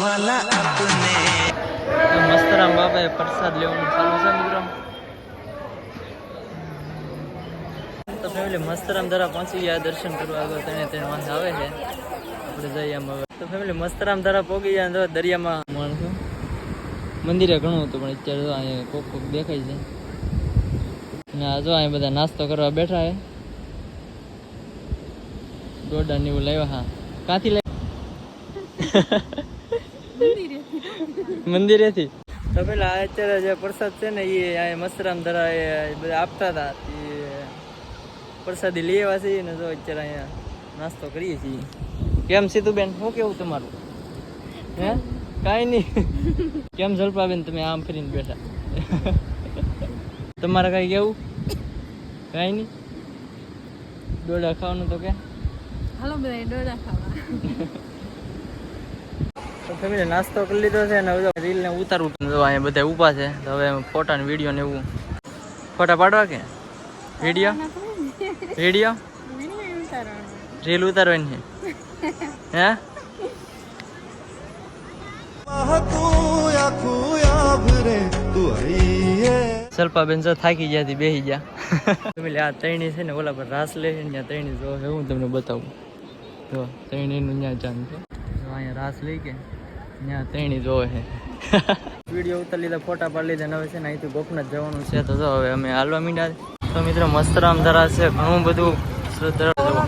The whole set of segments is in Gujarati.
वाला अपने મસ્તરામ બાબાએ પ્રસાદ લેવાનું ચાલુ છે મિત્રો. તો ફેમિલી મસ્તરામ દ્વારા પહોંચી ગયા દર્શન કરવા. આગળ તેને વાંધો આવે છે, આપણે જઈએ આમ હવે. તો ફેમિલી મસ્તરામ દ્વારા પહોંચી ગયા તો દરિયામાં માણસો મંદિરે ઘણું હતું, પણ અત્યારે તો અહીંયા કોક દેખાય છે ને. આ જો અહીંયા બધા નાસ્તો કરવા બેઠા છે. ડોડા ને એવું લાવ્યા. હા, ક્યાંથી લાવ્યા? મંદિરેથી. તો પેલા અત્યારે જે પ્રસાદ છે ને એ મસ્તરામ ધરા એ બધા આપતા હતા, એ પ્રસાદી લઈ આવ્યા છીએ ને. જો અત્યારે અહીંયા નાસ્તો કરીએ છીએ. કેમ સીતુબેન, શું કેવું તમારું? હે કાંઈ નહીં. કેમ જલપાબેન તમે આમ ફરીને બેઠા? તમારે કાંઈ કેવું? કાંઈ નહીં. ડોડા ખાવાનું તો કે હાલો બધા ડોડા ખાવા. તો ફેમિલી નાસ્તો કરી લીધો છે ને હવે રીલ ને ઉતારવું. જો અહીંયા બધા ઊભા છે, તો હવે ફોટા ને વિડીયો ને એવું. ફોટા પાડવા કે વિડીયો રીલ ઉતારવાની છે? હે સલ્પાબેન જો થાકી ગયા હતી, બેસી ગયા. ફેમિલી આ તૈણી છે ને ઓલા પર રાસ લે છે ને, ત્યાં તૈણી જો હું તમને બતાવું. જો તૈણીનું ત્યાં ચાંદ છે. અહીંયા રાસ લઈ કે ત્યાં તૈણી જોવે છે. વિડીયો ઉતારી લીધા, ફોટા પાડી લીધા ને હવે છે ને અહીંથી ગોપનાથ જવાનું છે. તો જો હવે અમે હાલવા માંડ્યા. તો મિત્રો મસ્તરામ ધરા છે, ઘણું બધું શ્રદ્ધા જવો.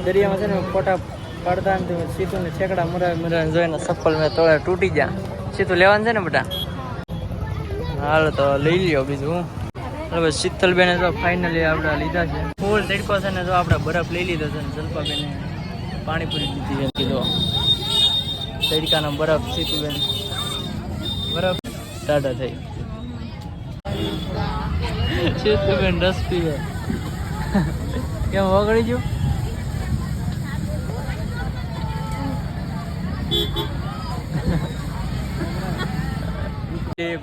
દરિયામાં છે ને ફોટા પાડતા ને સીતું ને છેકડા મુરા જોઈને સફળ મેં તોળે તૂટી ગયા. સીતું લેવાનું છે ને બેટા? હાલ તો લઈ લ્યો. બીજું હવે શીતલબેને જો ફાઇનલી આપણે લીધા છે. ફૂલ તડકો છે ને જો આપણે બરફ લઈ લીધો છે ને. જલ્પાબેને પાણીપુરી લીધી છે. કીધો તડકાનો બરફ. સીતુબેન બરફ ટાટા થઈ. સીતુબેન રસ પીવે. કેમ વગડી ગયું?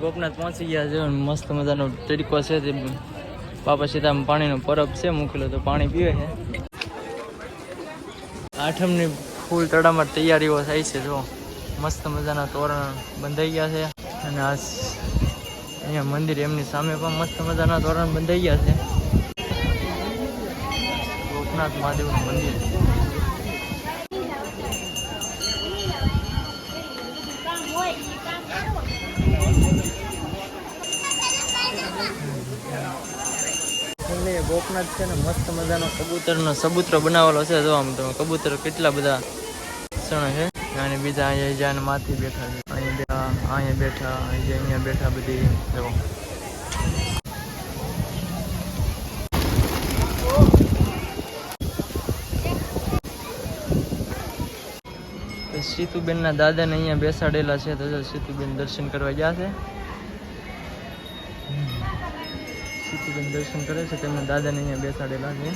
ગોપનાથ પહોંચી ગયા છે. મસ્ત મજાનો તડકો છે. તે બાપા સીતામાં પાણીનો પરબ છે મૂકેલો, તો પાણી પીવે છે. આઠમની ફૂલ તડામાં તૈયારીઓ થાય છે. જો મસ્ત મજાના તોરણ બંધાઈ ગયા છે. અને આ અહીંયા મંદિર એમની સામે પણ મસ્ત મજાના તોરણ બંધાઈ ગયા છે. ગોપનાથ મહાદેવનું મંદિર. ગોપનાથ છે ને મસ્ત મજાનો કબૂતરનો સબૂતરો બનાવેલો છે. જો આમ તમે કબૂતર કેટલા બધા સણ છે. અને બીજા અહીંયા જ્યાં માથી બેઠા છે, અહીંયા બેઠા, અહીંયા બેઠા બધી. જો સીતુબેનના દાદાને અહીંયા બેસાડેલા છે. તો સીતુબેન દર્શન કરવા ગયા છે. સીતુબેન દર્શન કરે છે, તેમના દાદાને અહીંયા બેસાડેલા છે.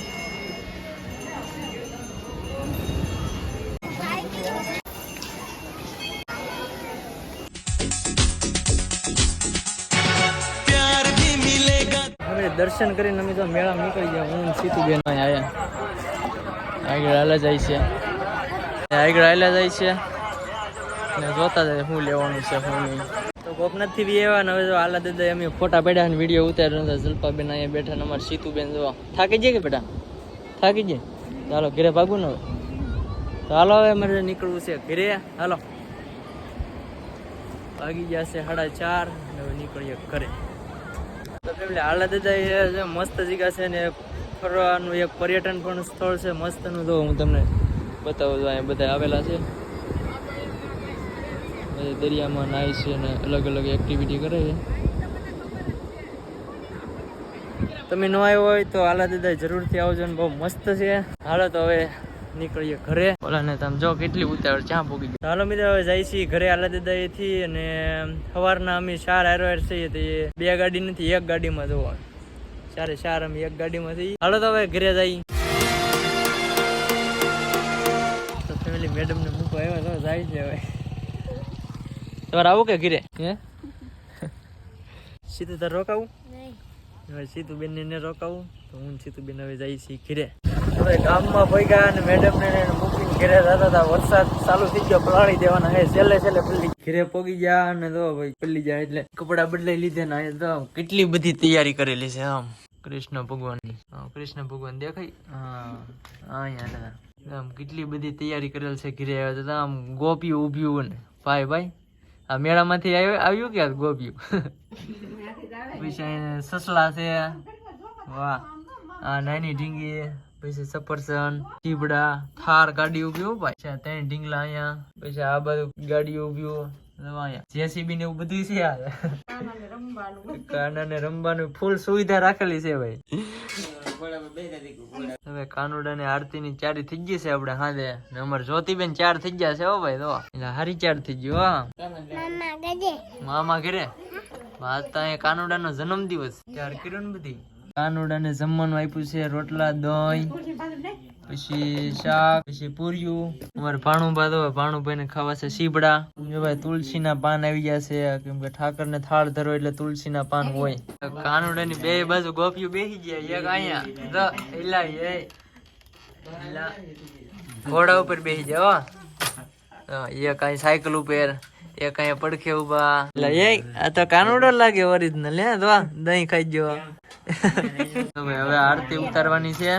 હવે દર્શન કરીને અમે તો મેળા નીકળી ગયા. હું સીતુબેન અહીંયા આગળ હાલા જાય છે. આગળ હાલા જાય છે ને જોતા જાય શું લેવાનું છે શું નહીં. તો ગોપનાથથી બી એવા ને હવે જો આલા દાદા અમે ફોટા પાડ્યા ને વિડીયો ઉતાર્યો હતા. જલ્પાબેન અહીંયા બેઠા ને અમારે સીતુબેન જો થાકી જાય કે બેટા? થાકી જાય. ચાલો ઘરે ભાગવું ને હવે. તો હાલો હવે અમારે નીકળવું છે ઘરે. હાલો ભાગી ગયા છે 4:30 ને હવે નીકળીએ ઘરે. તો ફેમિલી આલા દાદા એ મસ્ત જગ્યા છે ને ફરવાનું એક પર્યટન પણ સ્થળ છે મસ્તનું. તો હું તમને બતાવું છું. અહીંયા બધા આવેલા છે, દરિયામાં નાય છે ને અલગ અલગ એક્ટિવિટી કરે છે. તમે ન આવ્યો હોય તો આલા દાદા જરૂરથી આવજો ને, બહુ મસ્ત છે. હાલો તો હવે નીકળીએ ઘરે. ઓલાને તમે જો કેટલી ઉતાવળ ચા ભોગી ગઈ. હાલો મિત્રો હવે જાય છીએ ઘરે આલા દાદા એથી. અને સવારના અમે 4 હારવાર છીએ, તો એ 2 ગાડી નથી, 1 ગાડીમાં જવા. 4 અમે 1 ગાડીમાં થઈ. હાલો તો હવે ઘરે જઈ. તો ફેમિલી મેડમ ને મૂકવા આવ્યા તો જાય છે. હવે તમારે આવું કે ઘરે? હે સીધું તાર રોકાવું? હવે સીતુબેન ને રોકાવું. તો હું સીતુબેન હવે જાય છીએ ઘરે. હવે ગામમાં ભેગા અને મેડમ ને મૂકીને ઘરે જતા હતા. વરસાદ ચાલુ થઈ ગયો, પલાળી દેવાના હે. છેલ્લે પલ્લી ઘરે પોગી ગયા અને તો ભાઈ પલ્લી જાય એટલે કપડા બદલાઈ લીધે ને તો કેટલી બધી તૈયારી કરેલી છે. આમ કૃષ્ણ ભગવાનની, કૃષ્ણ ભગવાન દેખાય? હા અહીંયા આમ કેટલી બધી તૈયારી કરેલ છે. ઘરે આવ્યા તો આમ ગોપીઓ ઉભ્યું ને ભાઈ આ મેળામાંથી આવ્યું કે ગોપીઓ પછી સસલા છે. વાહ, આ નાની ઢીંગી, પછી સફરસન, ચીબડા, થાર ગાડી ઉભી હો ભાઈ. ત્રણ ઢીંગલા અહીંયા, પછી આ બાજુ ગાડી ઉભી, જેસીબી ને એવું બધું છે. કાના ને રમવાનું ફૂલ સુવિધા રાખેલી છે ભાઈ. હવે કાનુડા ને આરતી ની ચારી થઈ ગઈ છે આપડે હાથે. અમારે જ્યોતિબેન 4 થઈ ગયા છે હો ભાઈ. તો એટલે હારી 4 થઈ ગયો. મામા ઘરે આજ તો અહીંયા કાનુડા નો જન્મદિવસ 4 કર્યો ને બધી. કાનુડા ને જમવાનું આપ્યું છે, રોટલા, દહીં, પછી શાક, પછી પૂર્યું. અમારે ભાણુભા તો ભાણુભાઈ ને ખાવા છે સીબડા. જો ભાઈ તુલસી ના પાન આવી ગયા છે, કેમ કે ઠાકર ને થાળ ધરો એટલે તુલસી ના પાન હોય. કાનુડા ની બે બાજુ ગોપીઓ બેસી ગયા. એક અહીંયા ઘોડા ઉપર બેસી જાય. એક અહીં સાયકલ ઉપર, એક અહીંયા પડખે ઉભા. આ તો કાનુડો લાગે ઓરિજિનલ. હે તો દહીં ખાઈ ગયો. હવે આરતી ઉતારવાની છે.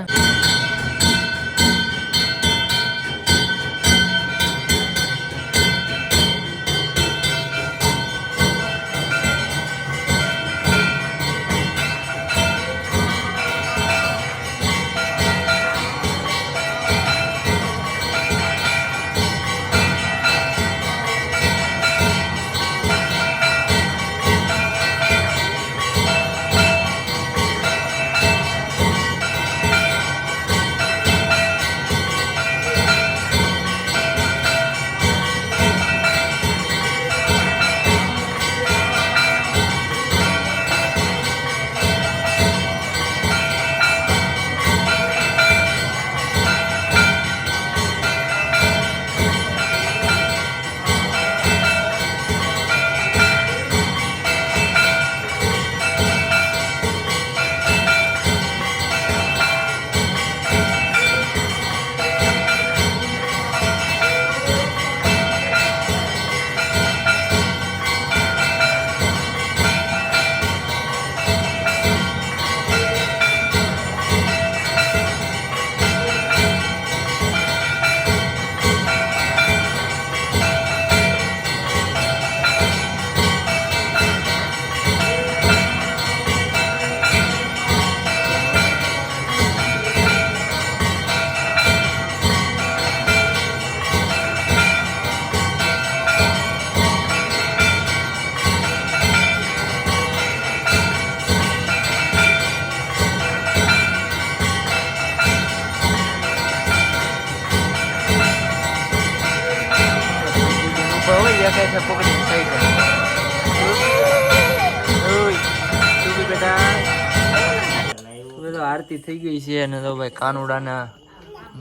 આરતી થઈ ગઈ છે અને તો ભાઈ કાનુડા ના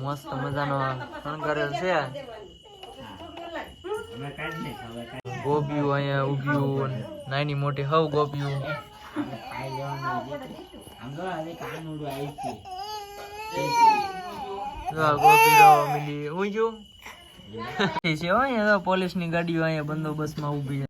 મસ્ત મજાનો શણગારેલ છે. ગોપીઓ અહીંયા ઉભ્યું, નાની મોટી હવ ગોપીઓ. પોલીસ ની ગાડીઓ અહીંયા બંદોબસ્ત માં ઉભી છે.